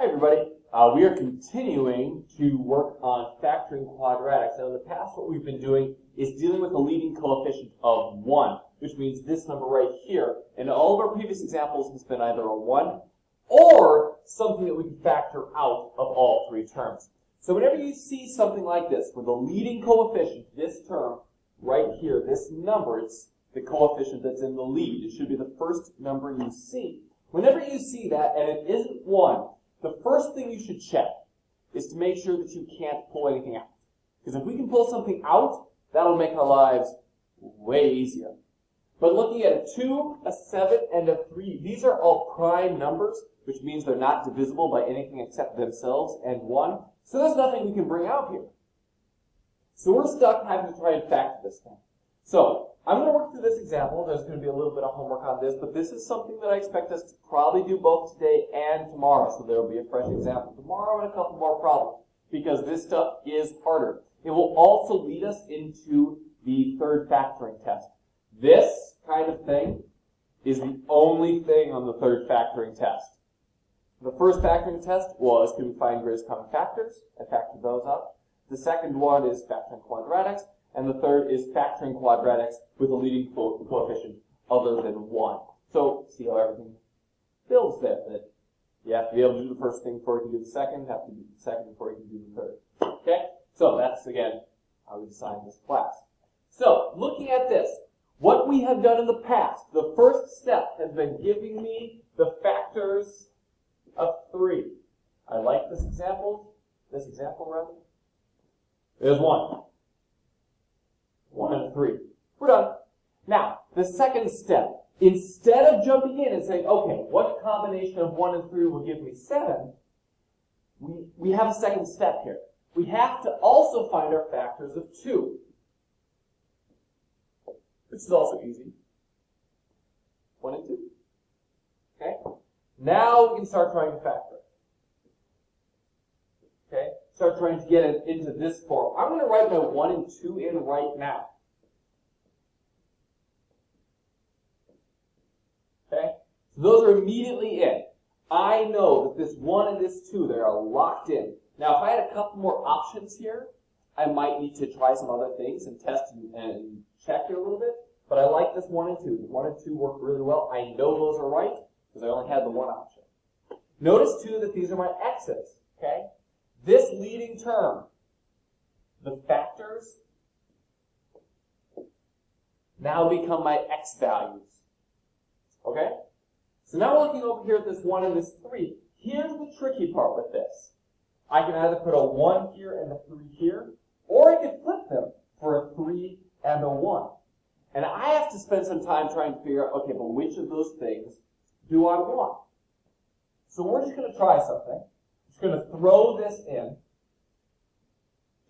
Hi everybody. We are continuing to work on factoring quadratics. Now in the past what we've been doing is dealing with a leading coefficient of 1, which means this number right here. And all of our previous examples has been either a 1 or something that we can factor out of all three terms. So whenever you see something like this, with a leading coefficient, this term right here, this number, it's the coefficient that's in the lead. It should be the first number you see. Whenever you see that and it isn't 1, the first thing you should check is to make sure that you can't pull anything out. Because if we can pull something out, that'll make our lives way easier. But looking at a 2, a 7, and a 3, these are all prime numbers, which means they're not divisible by anything except themselves and 1. So there's nothing we can bring out here. So we're stuck having to try and factor this thing. So I'm going to work through this example. There's going to be a little bit of homework on this, but this is something that I expect us to probably do both today and tomorrow. So there will be a fresh example tomorrow and a couple more problems, because this stuff is harder. It will also lead us into the third factoring test. This kind of thing is the only thing on the third factoring test. The first factoring test was, can we find greatest common factors? I factored those out. The second one is factoring quadratics. And the third is factoring quadratics with a leading coefficient other than 1. So see how everything builds there. That you have to be able to do the first thing before you can do the second, have to do the second before you can do the third. Okay? So that's, again, how we design this class. So, looking at this, what we have done in the past, the first step has been giving me the factors of 3. I like this example rather. There's 1. 1 and 3. We're done. Now, the second step, instead of jumping in and saying, okay, what combination of 1 and 3 will give me 7, we have a second step here. We have to also find our factors of 2, which is also easy. 1 and 2. Okay? Now we can start trying to factor it. Okay? Start trying to get it into this form. I'm going to write my 1 and 2 in right now. Okay? So those are immediately in. I know that this 1 and this 2, they are locked in. Now, if I had a couple more options here, I might need to try some other things and test and check here a little bit. But I like this 1 and 2. The 1 and 2 work really well. I know those are right because I only had the one option. Notice, too, that these are my x's. Okay? This leading term, the factors, now become my x values. Okay? So now we're looking over here at this 1 and this 3. Here's the tricky part with this. I can either put a 1 here and a 3 here, or I can flip them for a 3 and a 1. And I have to spend some time trying to figure out, okay, but which of those things do I want? So we're just going to try something. Going to throw this in,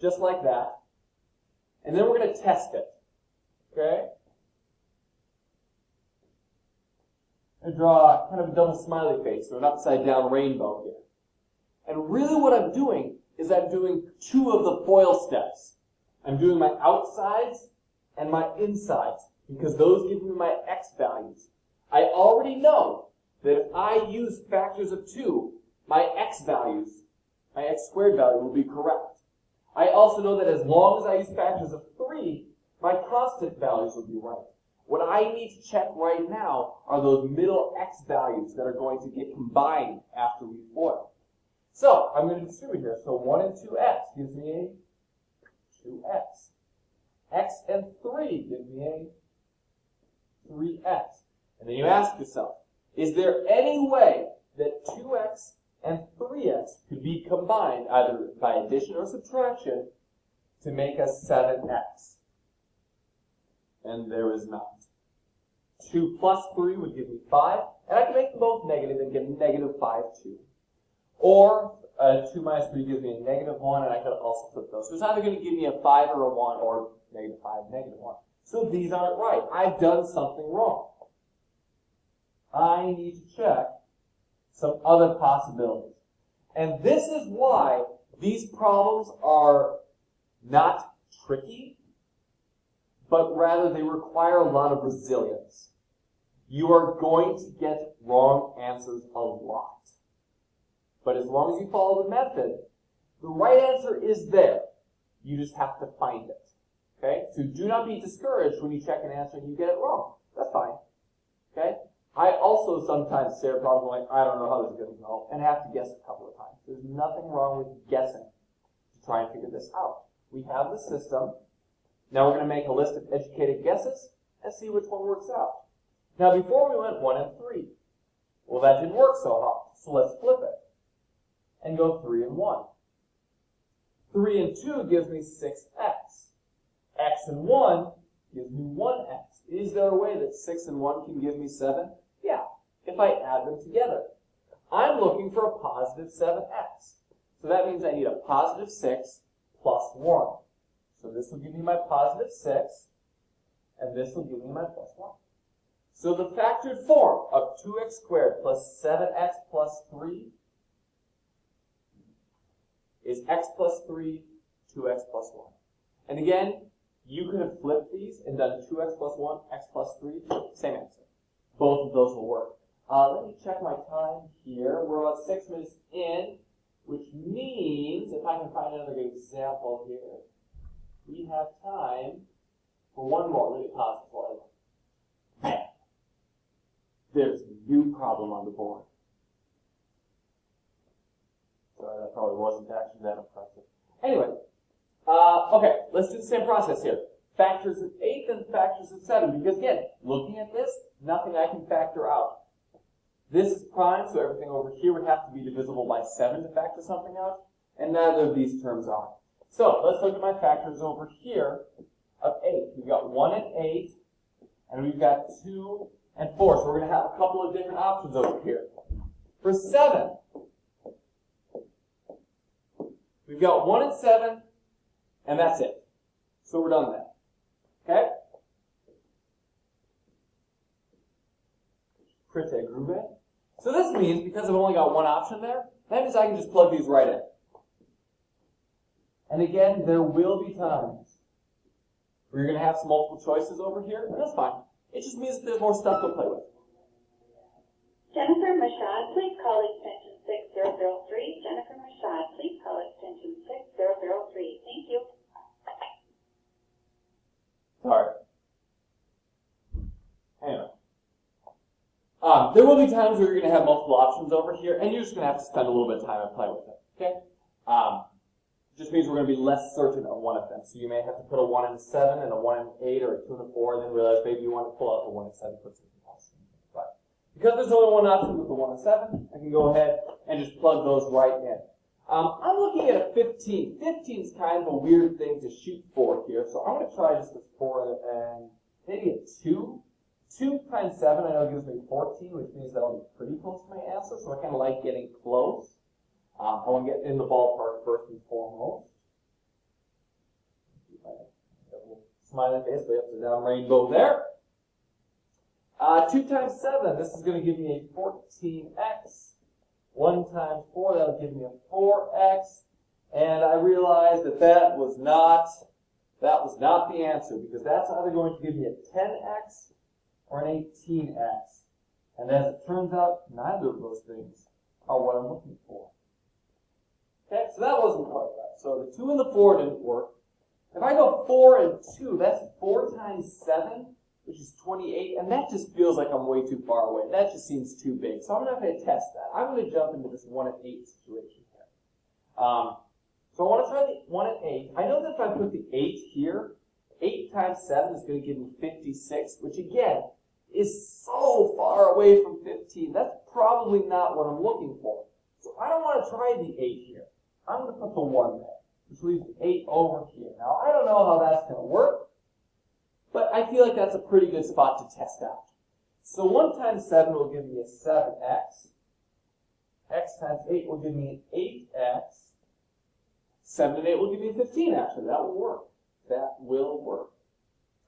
just like that, and then we're going to test it. Okay? And draw kind of a double smiley face, or an upside down rainbow here. And really what I'm doing is I'm doing 2 of the FOIL steps. I'm doing my outsides and my insides, because those give me my x values. I already know that if I use factors of 2, my x values, my x squared value will be correct. I also know that as long as I use factors of 3, my constant values will be right. What I need to check right now are those middle x values that are going to get combined after we FOIL. So I'm going to distribute here. So 1 and 2x gives me a 2x. X and 3 give me a 3x. And then you ask yourself, is there any way that 2x and 3x could be combined either by addition or subtraction to make us 7x? And there is not. 2 plus 3 would give me 5, and I can make them both negative and get negative 5 too. Or 2 minus 3 gives me a negative 1, and I could also flip those. So it's either going to give me a 5 or a 1, or negative 5, negative 1. So these aren't right. I've done something wrong. I need to check some other possibilities. And this is why these problems are not tricky, but rather they require a lot of resilience. You are going to get wrong answers a lot. But as long as you follow the method, the right answer is there. You just have to find it. Okay? So do not be discouraged when you check an answer and you get it wrong. That's fine. Okay? I also sometimes stare at problems like, I don't know how this is going to go, and have to guess a couple of times. There's nothing wrong with guessing to try and figure this out. We have the system. Now we're going to make a list of educated guesses and see which one works out. Now before we went 1 and 3. Well, that didn't work so hot. So let's flip it and go 3 and 1. 3 and 2 gives me 6x. X and 1 gives me 1x. Is there a way that 6 and 1 can give me 7? Yeah, if I add them together. I'm looking for a positive 7x. So that means I need a positive 6 plus 1. So this will give me my positive 6, and this will give me my plus 1. So the factored form of 2x squared plus 7x plus 3 is x plus 3, 2x plus 1. And again, you could have flipped these and done 2x plus 1, x plus 3, same answer. Both of those will work. Let me check my time here. We're about 6 minutes in, which means, if I can find another good example here, we have time for one more. Let me pause the slide. Bam! There's a new problem on the board. Sorry, that probably wasn't actually that impressive. Anyway, okay, let's do the same process here. Factors of 8 and factors of 7, because again, looking at this, nothing I can factor out. This is prime, so everything over here would have to be divisible by 7 to factor something out, and neither of these terms are. So let's look at my factors over here of 8. We've got 1 and 8, and we've got 2 and 4. So we're going to have a couple of different options over here. For 7, we've got 1 and 7, and that's it. So we're done there. Okay? Pretty groovy. So this means, because I've only got one option there, that means I can just plug these right in. And again, there will be times where you're going to have some multiple choices over here, and that's fine. It just means that there's more stuff to play with. Jennifer Mashad, please call extension 6003. Jennifer Mashad, please call extension 6003. Thank you. Sorry. Anyway. There will be times where you're going to have multiple options over here, and you're just going to have to spend a little bit of time and play with it. Okay? Just means we're going to be less certain of one of them. So you may have to put a 1 and a 7 and a 1 and 8 or a 2 and a 4, and then realize maybe you want to pull out the 1 and 7 put something else. But because there's only one option with the 1 and 7, I can go ahead and just plug those right in. I'm looking at a 15. 15 is kind of a weird thing to shoot for here, so I'm going to try just a 4 and maybe a 2. 2 times 7 I know gives me 14, which means that I'll be pretty close to my answer, so I kind of like getting close. I want to get in the ballpark first and foremost. Smiley face, the upside down rainbow there. 2 times 7, this is going to give me a 14x. 1 times 4, that'll give me a 4x. And I realized that that was not the answer, because that's either going to give me a 10x or an 18x. And as it turns out, neither of those things are what I'm looking for. Okay, so that wasn't quite right. So the 2 and the 4 didn't work. If I go 4 and 2, that's 4 times 7, which is 28, and that just feels like I'm way too far away. That just seems too big. So I'm not going to test that. I'm going to jump into this 1 and 8 situation here. So I want to try the 1 and 8. I know that if I put the 8 here, 8 times 7 is going to give me 56, which again is so far away from 15. That's probably not what I'm looking for. So I don't want to try the 8 here. I'm going to put the 1 there, which leaves 8 over here. Now, I don't know how that's going to work, but I feel like that's a pretty good spot to test out. So 1 times 7 will give me a 7x. X times 8 will give me an 8x. 7 and 8 will give me a 15, actually. That will work. That will work.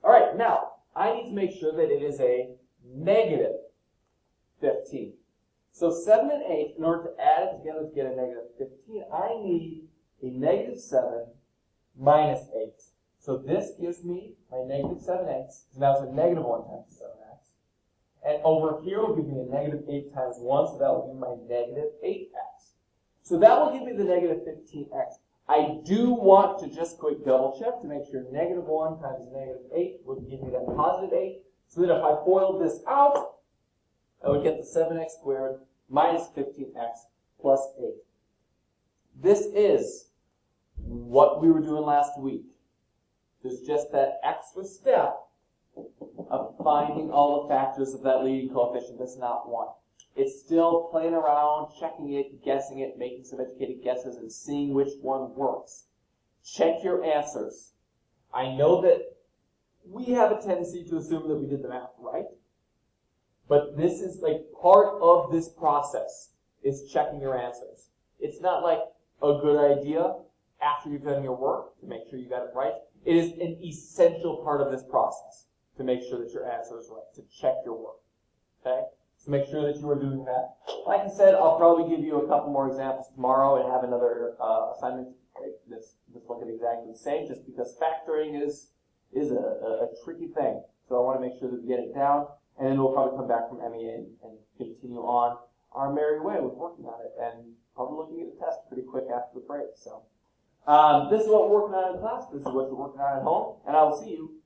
All right, now, I need to make sure that it is a negative 15. So 7 and 8, in order to add it together to get a negative 15, I need a negative 7 minus 8. So this gives me my negative 7x. So now it's a negative 1 times 7x. And over here will give me a negative 8 times 1, so that will be my negative 8x. So that will give me the negative 15x. I do want to just quick double check to make sure negative 1 times negative 8 would give me that positive 8. So that if I FOILed this out, I would get the 7x squared minus 15x plus 8. This is what we were doing last week. There's just that extra step of finding all the factors of that leading coefficient that's not 1. It's still playing around, checking it, guessing it, making some educated guesses, and seeing which one works. Check your answers. I know that we have a tendency to assume that we did the math right, but this is like part of this process is checking your answers. It's not like a good idea after you've done your work to make sure you got it right. It is an essential part of this process to make sure that your answer is right, to check your work. Okay? So make sure that you are doing that. Like I said, I'll probably give you a couple more examples tomorrow and have another assignment that's looking exactly the same, just because factoring is a tricky thing. So I want to make sure that we get it down, and then we'll probably come back from MEA and continue on our merry way with working on it, and probably looking at the test pretty quick after the break. So this is what we're working on in class. This is what you're working on at home, and I will see you